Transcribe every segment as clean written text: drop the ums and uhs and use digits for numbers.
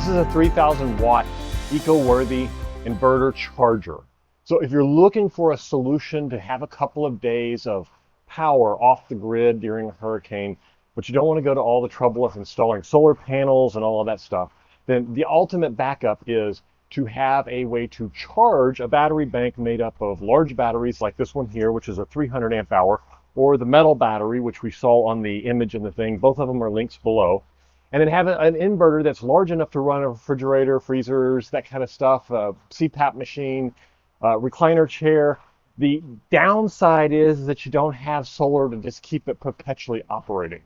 This is a 3,000 watt eco-worthy inverter charger. So if you're looking for a solution to have a couple of days of power off the grid during a hurricane, but you don't want to go to all the trouble of installing solar panels and all of that stuff, then the ultimate backup is to have a way to charge a battery bank made up of large batteries like this one here, which is a 300 amp hour, or the metal battery, which we saw on the image in the thing. Both of them are links below. And then have an inverter that's large enough to run a refrigerator, freezers, that kind of stuff, a CPAP machine, recliner chair. The downside is that you don't have solar to just keep it perpetually operating.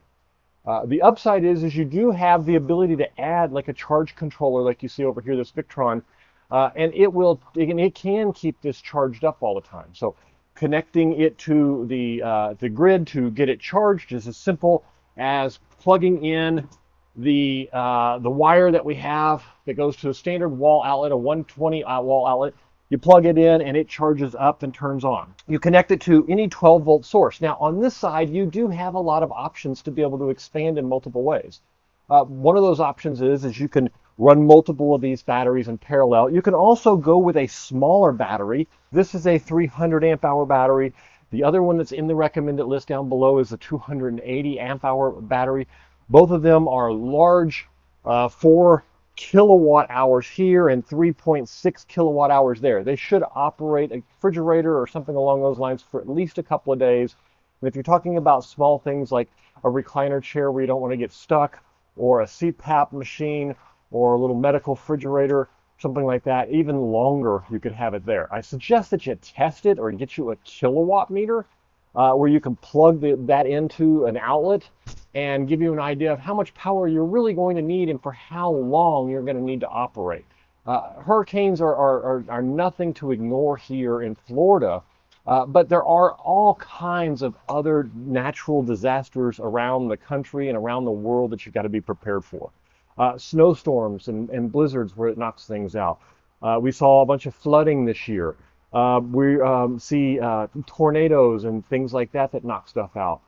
The upside is you do have the ability to add like a charge controller like you see over here, this Victron, and it can keep this charged up all the time. So connecting it to the grid to get it charged is as simple as plugging in the wire that we have that goes to a standard wall outlet, a 120 wall outlet. You plug it in and it charges up and turns on. You connect it to any 12 volt source. Now on this side, you do have a lot of options to be able to expand in multiple ways. One of those options is you can run multiple of these batteries in parallel. You can also go with a smaller battery. This is a 300 amp hour battery. The other one that's in the recommended list down below is a 280 amp hour battery. Both of them are large, 4 kilowatt hours here and 3.6 kilowatt hours there. They should operate a refrigerator or something along those lines for at least a couple of days. And if you're talking about small things like a recliner chair where you don't want to get stuck, or a CPAP machine, or a little medical refrigerator, something like that, even longer you could have it there. I suggest that you test it or get you a kilowatt meter where you can plug that into an outlet and give you an idea of how much power you're really going to need and for how long you're going to need to operate. Hurricanes are nothing to ignore here in Florida, but there are all kinds of other natural disasters around the country and around the world that you've got to be prepared for. Snowstorms and blizzards where it knocks things out. We saw a bunch of flooding this year. We see tornadoes and things like that knock stuff out.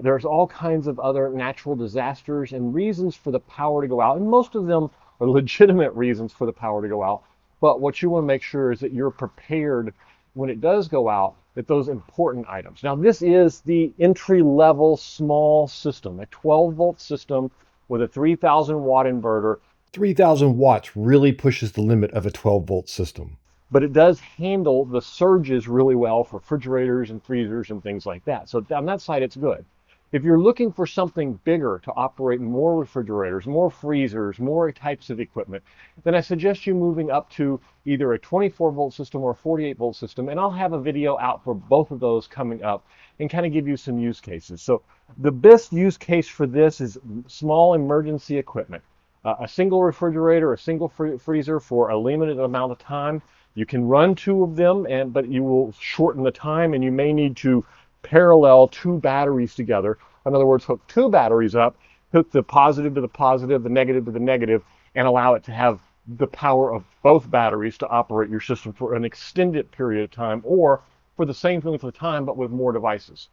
There's all kinds of other natural disasters and reasons for the power to go out, and most of them are legitimate reasons for the power to go out. But what you want to make sure is that you're prepared when it does go out, that those important items. Now this is the entry-level small system, a 12 volt system with a 3,000 watt inverter. 3,000 watts really pushes the limit of a 12 volt system. But it does handle the surges really well for refrigerators and freezers and things like that. So on that side, it's good. If you're looking for something bigger to operate more refrigerators, more freezers, more types of equipment, then I suggest you moving up to either a 24 volt system or a 48 volt system. And I'll have a video out for both of those coming up and kind of give you some use cases. So the best use case for this is small emergency equipment. A single refrigerator, a single freezer for a limited amount of time. You can run 2 of them, but you will shorten the time, and you may need to parallel 2 batteries together. In other words, hook 2 batteries up, hook the positive to the positive, the negative to the negative, and allow it to have the power of both batteries to operate your system for an extended period of time, or for the same length of time, but with more devices.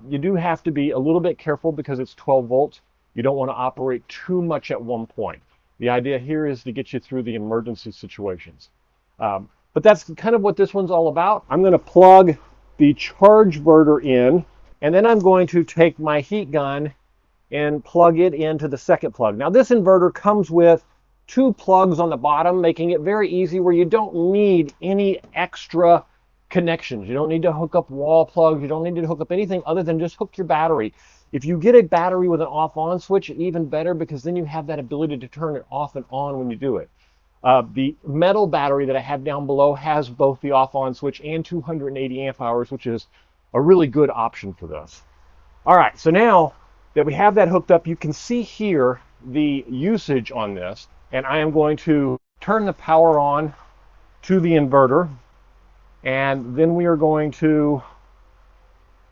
You do have to be a little bit careful because it's 12 volts. You don't want to operate too much at one point. The idea here is to get you through the emergency situations. But that's kind of what this one's all about. I'm going to plug the charge inverter in, and then I'm going to take my heat gun and plug it into the second plug. Now this inverter comes with 2 plugs on the bottom, making it very easy where you don't need any extra connections. You don't need to hook up wall plugs. You don't need to hook up anything other than just hook your battery. If you get a battery with an off-on switch, even better, because then you have that ability to turn it off and on when you do it. The metal battery that I have down below has both the off-on switch and 280 amp hours, which is a really good option for this. All right, so now that we have that hooked up, you can see here the usage on this, and I am going to turn the power on to the inverter, and then we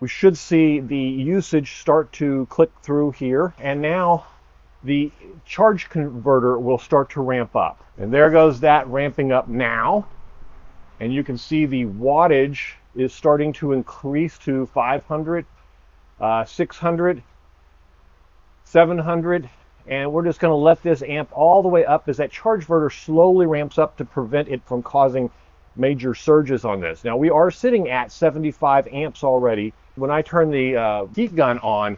should see the usage start to click through here, and now the charge converter will start to ramp up. And there goes that ramping up now. And you can see the wattage is starting to increase to 500, 600, 700, And we're just going to let this amp all the way up as that charge inverter slowly ramps up to prevent it from causing major surges on this. Now we are sitting at 75 amps already. When I turn the heat gun on,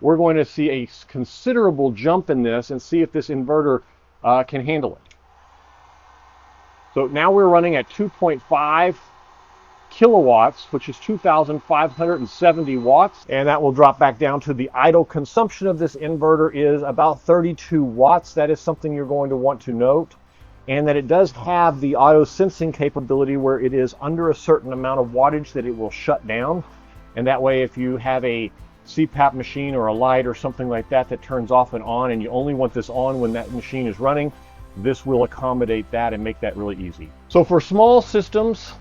we're going to see a considerable jump in this and see if this inverter can handle it. So now we're running at 2.5 kilowatts, which is 2,570 watts, and that will drop back down to the idle consumption of this inverter is about 32 watts. That is something you're going to want to note, and that it does have the auto sensing capability where it is under a certain amount of wattage that it will shut down, and that way if you have a CPAP machine or a light or something like that that turns off and on and you only want this on when that machine is running, this will accommodate that and make that really easy. So for small systems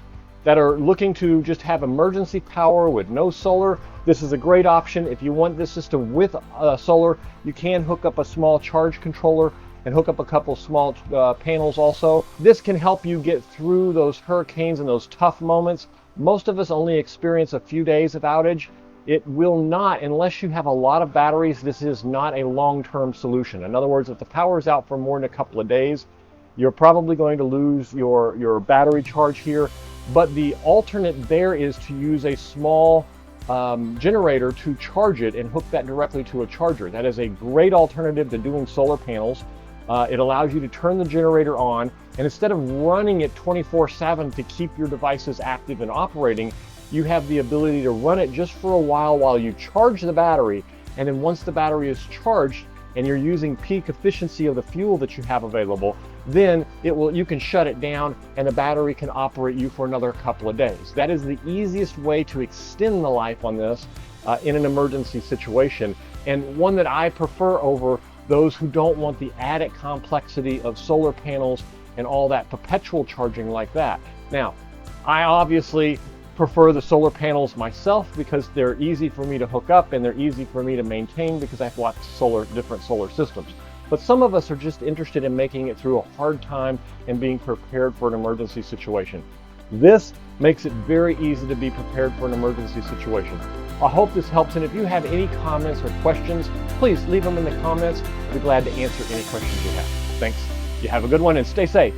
that are looking to just have emergency power with no solar, this is a great option. If you want this system with solar, you can hook up a small charge controller and hook up a couple small panels also. This can help you get through those hurricanes and those tough moments. Most of us only experience a few days of outage. It will not, unless you have a lot of batteries, this is not a long-term solution. In other words, if the power is out for more than a couple of days, you're probably going to lose your battery charge here. But the alternate there is to use a small generator to charge it and hook that directly to a charger. That is a great alternative to doing solar panels. It allows you to turn the generator on, and instead of running it 24/7 to keep your devices active and operating, you have the ability to run it just for a while you charge the battery, and then once the battery is charged and you're using peak efficiency of the fuel that you have available, then you can shut it down and the battery can operate you for another couple of days. That is the easiest way to extend the life on this in an emergency situation, and one that I prefer over those who don't want the added complexity of solar panels and all that perpetual charging like that. Now, I obviously prefer the solar panels myself because they're easy for me to hook up and they're easy for me to maintain because I have lots of different solar systems. But some of us are just interested in making it through a hard time and being prepared for an emergency situation. This makes it very easy to be prepared for an emergency situation. I hope this helps, and if you have any comments or questions, please leave them in the comments. I'll be glad to answer any questions you have. Thanks. You have a good one and stay safe.